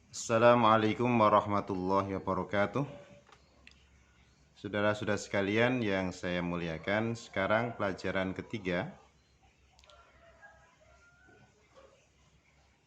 Assalamualaikum warahmatullahi wabarakatuh. Saudara-saudara sekalian yang saya muliakan, sekarang pelajaran ketiga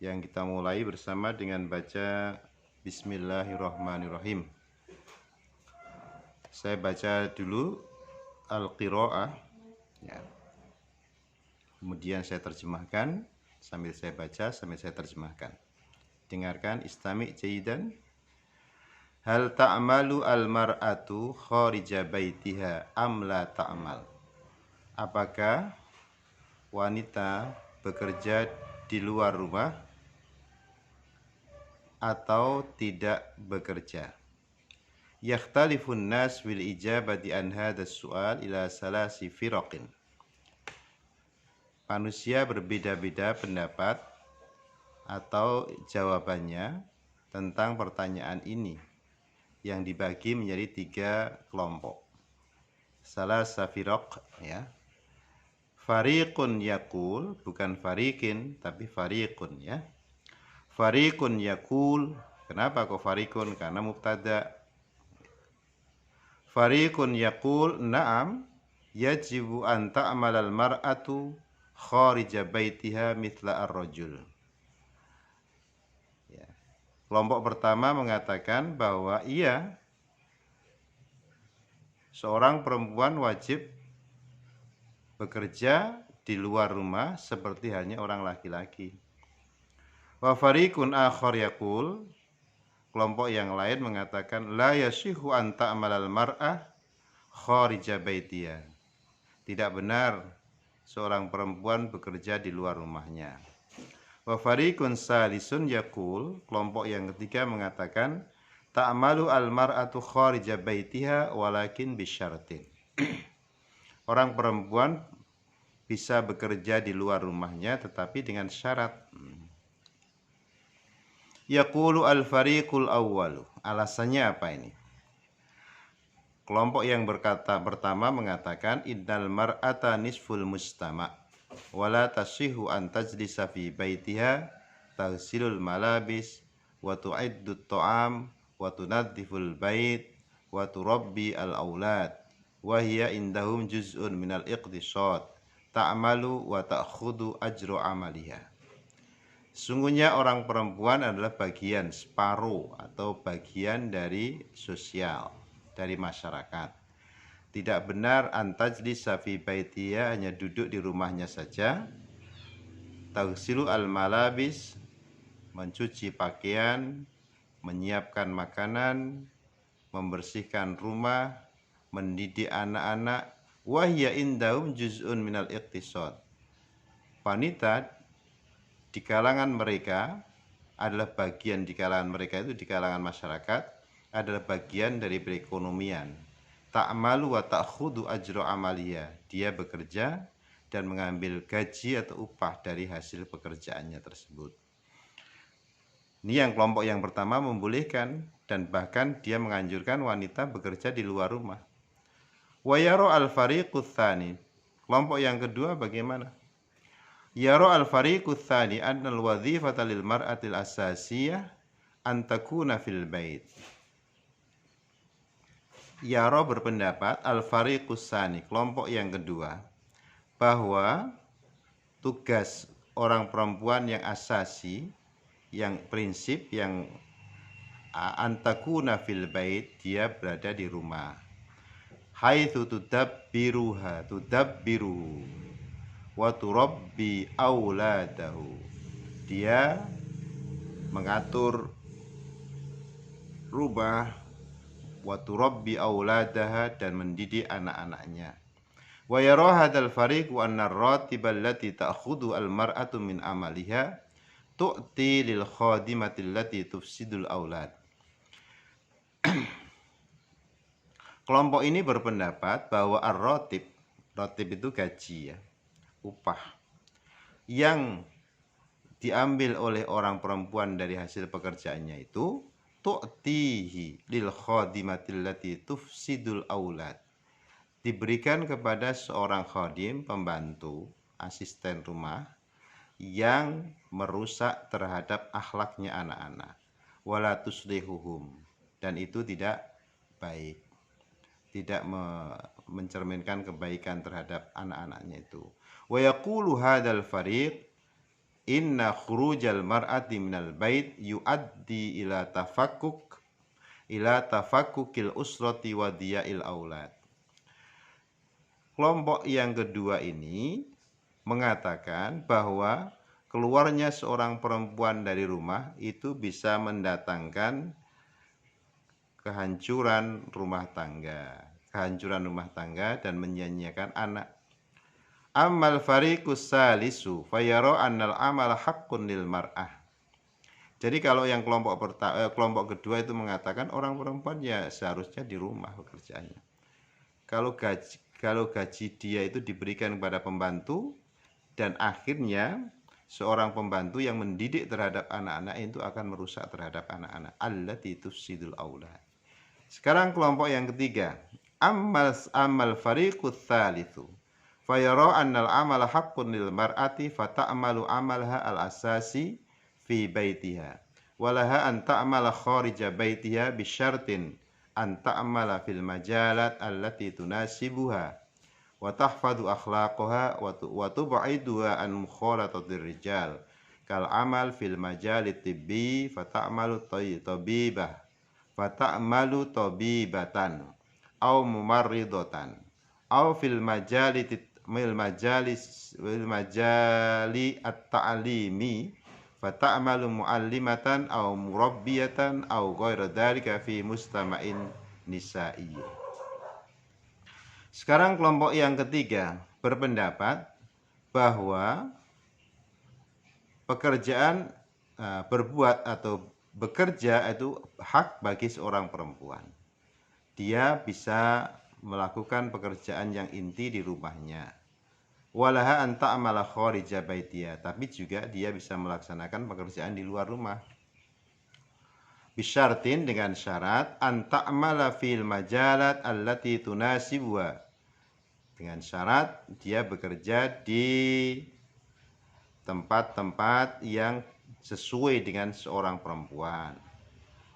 yang kita mulai bersama dengan baca Bismillahirrahmanirrahim. Saya baca dulu Al-Qira'ah ya. Kemudian saya terjemahkan sambil saya baca, sambil saya terjemahkan. Dengarkan, istami' jayidan. Hal ta'malu al-mar'atu kharija baitiha am la ta'mal? Apakah wanita bekerja di luar rumah atau tidak bekerja? Yakhtalifun nas wil ijabati an hadzal su'al ila salasi firaqin. Manusia berbeda-beda pendapat atau jawabannya tentang pertanyaan ini yang dibagi menjadi 3 kelompok. Salasa firaq ya. Fariqun yaqul, bukan fariqin tapi fariqun ya. Fariqun yaqul, kenapa kok fariqun? Karena mubtada. Fariqun yaqul na'am yajibu an ta'malal mar'atu kharija baitiha mithla ar-rajul. Ya. Kelompok pertama mengatakan bahwa iya, seorang perempuan wajib bekerja di luar rumah seperti halnya orang laki-laki. Wa fariqun akhar yaqul, kelompok yang lain mengatakan la yasihu an ta'malal mar'ah kharija baitiha. Tidak benar seorang perempuan bekerja di luar rumahnya. Wa fariqun salisun yaqul, kelompok yang ketiga mengatakan ta'malu al mar'atu kharija baitiha walakin bisyartin. Orang perempuan bisa bekerja di luar rumahnya tetapi dengan syarat. Yaqulu al-fariqul awwalu. Alasannya apa ini? Kelompok yang berkata pertama mengatakan innal mar'ata nisful mujtama' wala tashihu an tajlisa fi baitiha taghsilul malabis wa tu'iddut ta'am wa tunaddiful bait wa turabbi al-aulad wa hiya indahum juz'un minal iqtisad ta'malu wa ta'khudhu ajru amaliha. Sungguhnya orang perempuan adalah bagian separuh atau bagian dari sosial, dari masyarakat. Tidak benar antajlisa fi baitiha, hanya duduk di rumahnya saja. Taghsilu al-malabis, mencuci pakaian, menyiapkan makanan, membersihkan rumah, mendidik anak-anak. Wahya indahum juz'un minal iqtisad. Wanita di kalangan mereka adalah bagian, di kalangan mereka itu di kalangan masyarakat adalah bagian dari perekonomian. Ta'malu wa ta'khudhu ajra amaliya. Dia bekerja dan mengambil gaji atau upah dari hasil pekerjaannya tersebut. Ini yang kelompok yang pertama membolehkan dan bahkan dia menganjurkan wanita bekerja di luar rumah. Wa yara al-fariqut tsani. Kelompok yang kedua bagaimana? Yara al-fariqut tsani anna al-wadhifata lil mar'atil asasiyah an takuna fil bait. Yara berpendapat al-fariqus tsani, kelompok yang kedua, bahwa tugas orang perempuan yang asasi, yang prinsip, yang antakuna fil bait, dia berada di rumah. Haitsu tudabbiru wa turabbi auladahu. Dia mengatur rumah, wa turabbi auladaha, dan mendidik anak-anaknya. Wa yara hadzal fariq wa anna ar-ratiba allati ta'khudhu al-mar'atu min amaliha tu'ti lil khadimati allati tufsidul aulad. Kelompok ini berpendapat bahwa ar-ratib, ratib itu gaji ya, upah, yang diambil oleh orang perempuan dari hasil pekerjaannya itu tu'tihi lil khadimati allati tufsidul aulad, diberikan kepada seorang khadim, pembantu, asisten rumah yang merusak terhadap akhlaknya anak-anak. wala tuslihuhum, dan itu tidak baik, tidak mencerminkan kebaikan terhadap anak-anaknya itu. Wa yaqulu hadzal fariq inna khurujal mar'ati minal bait yuaddi ila tafakkukil usrati wa diya'il aulad. Kelompok yang kedua ini mengatakan bahwa keluarnya seorang perempuan dari rumah itu bisa mendatangkan kehancuran rumah tangga dan menyanyiakan anak. Ammal fariqus salisu fayara annal amal haqqun lil mar'ah. Jadi kalau yang kelompok kedua itu mengatakan orang perempuan ya seharusnya di rumah pekerjaannya. Kalau gaji dia itu diberikan kepada pembantu, dan akhirnya seorang pembantu yang mendidik terhadap anak-anak itu akan merusak terhadap anak-anak. Allati tufsidul aulad. Sekarang kelompok yang ketiga, ammal fariqut tsalitsu fayara annal amala haqqun lil mar'ati fata'malu amalha al asasi fi baitiha walaha an ta'mala kharija baitiha bisyartin an ta'mala fil majalat allati tunasibuha wa tahfadhu akhlaqaha wa tub'iduha an mukhalatatir rijal kal amal fil majalit tibbi fata'malu tabibah fata'malu tabibatan au mumarridatan au fil majali at-ta'limi fata'malu muallimatan au murabbiyatan au ghaira dzalika fi mustama'in nisa'i. Sekarang kelompok yang ketiga berpendapat bahwa pekerjaan berbuat atau bekerja itu hak bagi seorang perempuan. Dia bisa melakukan pekerjaan yang inti di rumahnya. Walaha an ta'mala kharija baitiha, tapi juga dia bisa melaksanakan pekerjaan di luar rumah. Bisyartin, dengan syarat an ta'mala fil majalat allati tunasibuha, dengan syarat dia bekerja di tempat-tempat yang sesuai dengan seorang perempuan,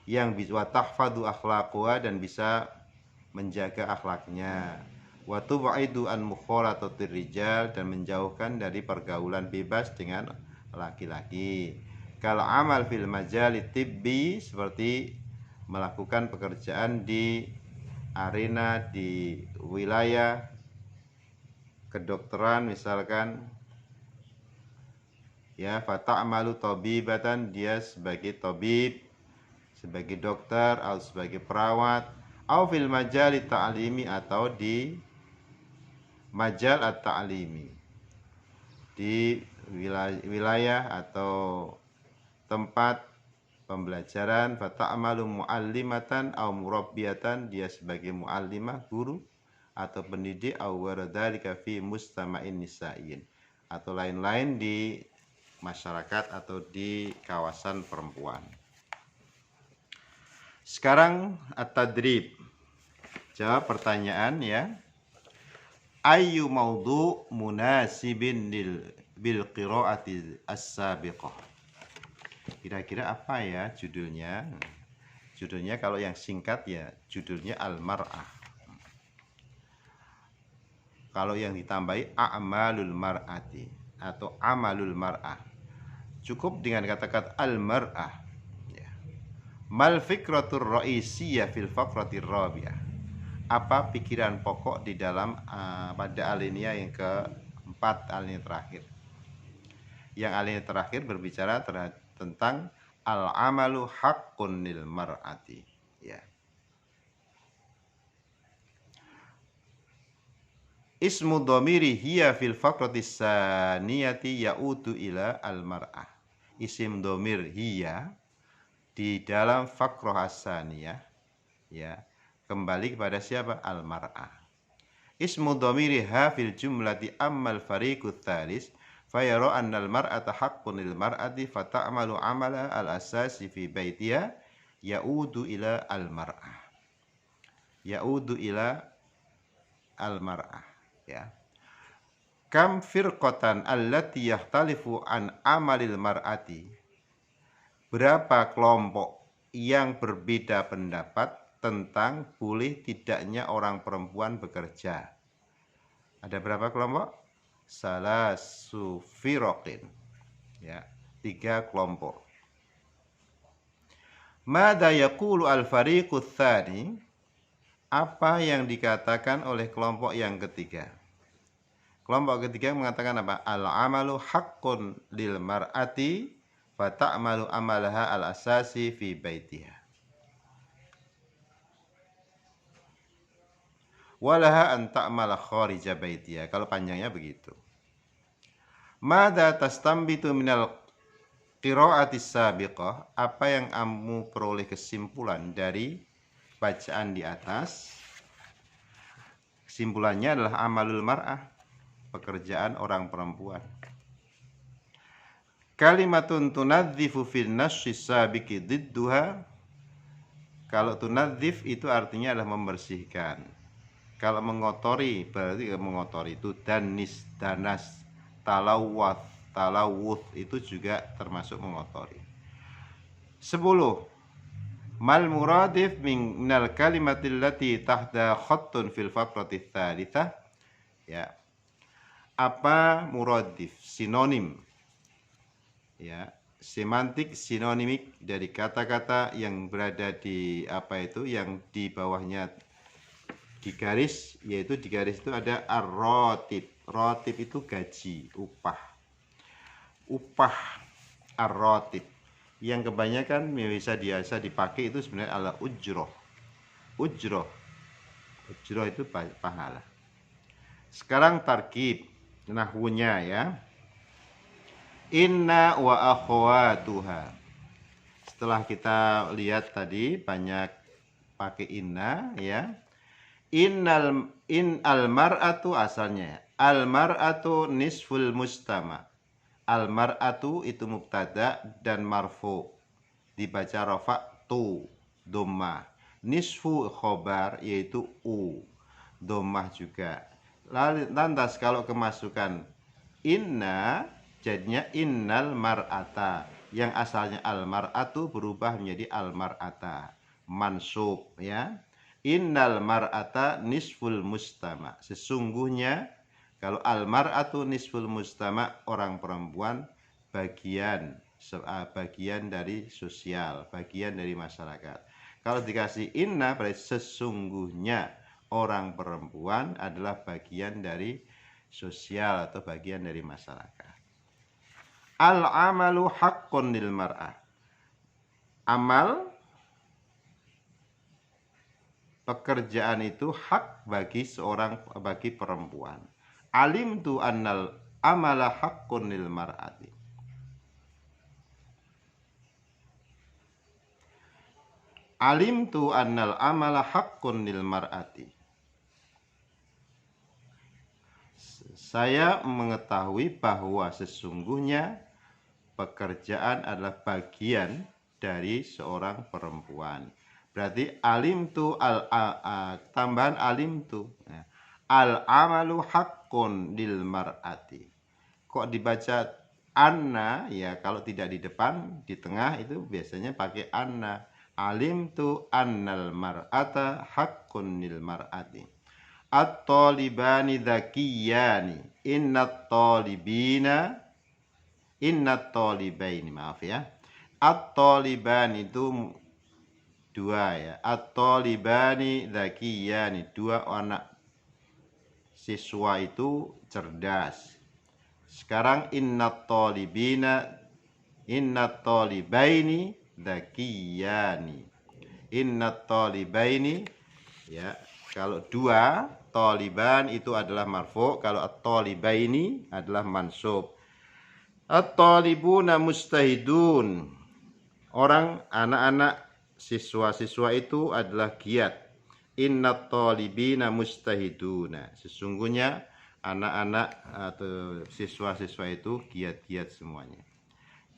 yang bisa tahfadhu akhlaquha, dan bisa menjaga akhlaknya, wa tub'idu an mukhalatatir rijal, dan menjauhkan dari pergaulan bebas dengan laki-laki. Kal amal fil majalit tibbi, seperti melakukan pekerjaan di arena di wilayah kedokteran misalkan, ya, fata'malu tabibatan, dia sebagai tabib, sebagai dokter atau sebagai perawat, au fil majal ta'limi, atau di majal at-ta'limi, di wilayah atau tempat pembelajaran, fata'malu muallimatan au murabbiyatan, dia sebagai muallimah, guru atau pendidik, au waradhalika fi mustama'in nisa'in, atau lain-lain di masyarakat atau di kawasan perempuan. Sekarang at-tadrib, jawab pertanyaan ya. Ayyu maudhu munasibin bil qiraati as-sabiqah. Kira-kira apa ya judulnya? Judulnya kalau yang singkat ya judulnya al-mar'ah. Kalau yang ditambahi a'malul mar'ati atau amalul mar'ah, cukup dengan kata-kata al-mar'ah. Mal fikratur ra'isiyah fil faqratir rabi'ah. Apa pikiran pokok di dalam pada alinea yang keempat, alinea terakhir. Yang alinea terakhir berbicara tentang al-amalu haqqun lil mar'ati, ya. Ismu dhamiri hiya fil faqratis saniyati ya'udu ila al-mar'ah. Isim dhamir hiya di dalam faqrah as-saniyah, ya, kembali kepada siapa? Al-mar'ah. Ismu dhamiri ha fil jumlati ammal fariqut tsalis fayara annal mar'ata haqqun lil mar'ati fata'malu amala al-asasi fi baitiha ya'udu ila al-mar'ah. Ya'udu ila al-mar'ah, ya. Kam firqatan allati yahtalifu an amalil mar'ati. Berapa kelompok yang berbeda pendapat tentang boleh tidaknya orang perempuan bekerja. Ada berapa kelompok? Salasu firoqin. Ya, 3 kelompok. Mada yaqulu al-fariqu tsani? Apa yang dikatakan oleh kelompok yang ketiga? Kelompok ketiga mengatakan apa? Al-amalu haqqun lil mar'ati fa ta'malu amalaha al-asasi fi baitiha. Walaha an ta'mala kharija baitiha. Kalau panjangnya begitu. Mada tastambitu minal qira'atis sabiqah? Apa yang kamu peroleh kesimpulan dari bacaan di atas? Kesimpulannya adalah amalul mar'ah, pekerjaan orang perempuan. Kalimatun tunadzifu fil nasyi sabiqi didduha. Kalau tunadzif itu artinya adalah membersihkan. Kalau mengotori berarti mengotori itu danis, danas, talawuth itu juga termasuk mengotori. 10. Mal muradif minal kalimatil lati tahta khattun fil faqrati tsalitsah. Ya. Apa muradif? Sinonim. Ya, semantik sinonimik dari kata-kata yang berada di yang di bawahnya digaris, yaitu di garis itu ada ar-ratib. Ratib itu gaji, upah. Upah ar-ratib. Yang kebanyakan biasa dipakai itu sebenarnya adalah ujroh. Ujroh itu pahala. Sekarang tarkib nahwunya ya. Inna wa akhwatuha. Setelah kita lihat tadi banyak pakai inna ya. In al mar'atu asalnya. Al mar'atu nisful mustama. Al mar'atu itu mubtada dan marfu. Dibaca rafa tu dhammah. Nisfu khobar yaitu u. Dhammah juga. Lantas kalau kemasukan inna jadinya innal mar'ata. Yang asalnya al mar'atu berubah menjadi al mar'ata. Mansub ya. Innal mar'ata nisful mustama. Sesungguhnya kalau al mar'atu nisful mustama, orang perempuan bagian dari sosial, bagian dari masyarakat. Kalau dikasih inna berarti sesungguhnya orang perempuan adalah bagian dari sosial atau bagian dari masyarakat. Al-amalu haqqun lil mar'ah. Amal, pekerjaan itu hak bagi perempuan. Alimtu annal amala haqqun lil mar'ati. Alimtu annal amala haqqun lil mar'ati. Saya mengetahui bahwa sesungguhnya pekerjaan adalah bagian dari seorang perempuan. Berarti alimtu tambahan alimtu. Al amalu haqqun lil mar'ati. Kok dibaca anna ya, kalau tidak di depan, di tengah itu biasanya pakai anna. Alimtu annal mar'ata haqqun lil mar'ati. At-talibani dzakiyani. Innat talibaini, maaf ya. At-talibani itu 2 ya. At-talibani dzakiyani, 2 anak siswa itu cerdas. Sekarang innat talibaini dzakiyani. Innat talibaini ya. Kalau 2 taliban itu adalah marfu, kalau at-talibaini adalah mansub. At-talibuna mustahidun. Orang anak-anak siswa-siswa itu adalah giat. Innat talibina mustahiduna. Sesungguhnya anak-anak atau siswa-siswa itu giat-giat semuanya.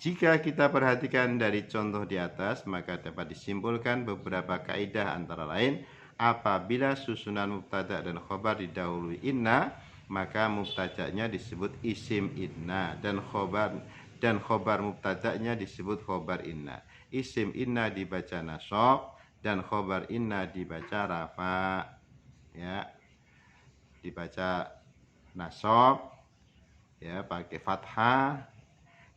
Jika kita perhatikan dari contoh di atas, maka dapat disimpulkan beberapa kaidah, antara lain apabila susunan mubtada dan khobar didahului inna, maka mubtada'nya disebut isim inna dan khobar mubtada'nya disebut khobar inna. isim inna dibaca nasab dan khobar inna dibaca rafa. Ya, dibaca nasab ya pakai fathah.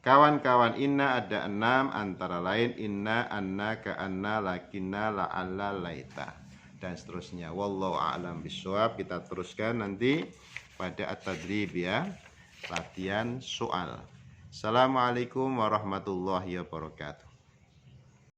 Kawan-kawan inna ada 6, antara lain inna, anna, ka'anna, lakinna, la'alla, laita, dan seterusnya. Wallahu a'lam bishawab. Kita teruskan nanti pada at-tadrib ya, latihan soal. Assalamualaikum warahmatullahi wabarakatuh.